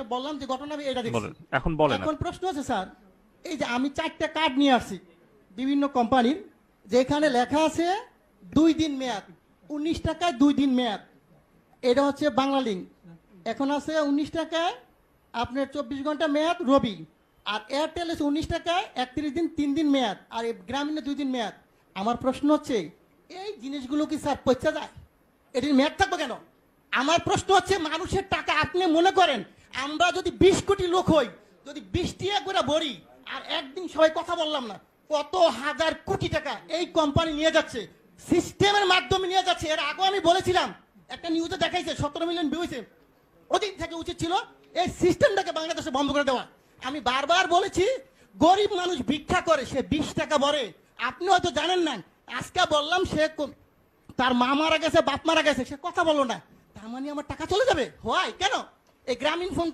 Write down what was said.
একটা বললাম যে ঘটনা আমি এটা দেখছি। বলেন, এখন বলেন। এখন প্রশ্ন আছে স্যার, এই যে আমি 4টা কার্ড নিয়ে আসছি বিভিন্ন কোম্পানির, যেখানে লেখা আছে 2 দিন মেয়াদ, 19 টাকায় 2 দিন মেয়াদ। এটা হচ্ছে বাংলা লিঙ্ক। এখন আছে 19 টাকায় আপনার 24 ঘন্টা মেয়াদ রবি। আর এয়ারটেল আছে 19 টাকায় 31 দিন 3 দিন মেয়াদ, আর এই গ্রামীণে 2 দিন মেয়াদ। আমার প্রশ্ন হচ্ছে এই জিনিসগুলো কি স্যার পচা যায়? এটির মেয়াদ থাকবে কেন? আমার প্রশ্ন হচ্ছে মানুষের টাকা আপনি মনে করেন আমরা যদি 20 কোটি লোক হই, যদি 20 টাকা করে ভরি, আর একদিন সবাই কথা বললাম না, কত হাজার কোটি টাকা এই কোম্পানি নিয়ে যাচ্ছে, সিস্টেমের মাধ্যমে নিয়ে যাচ্ছে। এর আগে আমি বলেছিলাম, একটা নিউজে দেখাইছে 17 মিলিয়ন ভিউ হয়েছে। ওদিন থেকে উচিত ছিল এই সিস্টেমটাকে বাংলাদেশে বন্ধ করে দেওয়া। আমি বারবার বলেছি গরিব মানুষ ভিক্ষা করে, সে 20 টাকা ভরে। আপনি হয়তো জানেন না, আজকে বললাম সে তার মা মারা গেছে, বাপ মারা গেছে, সে কথা বললো না, তার মানে আমার টাকা চলে যাবে হয় কেন? এই গ্রামীণ ফোন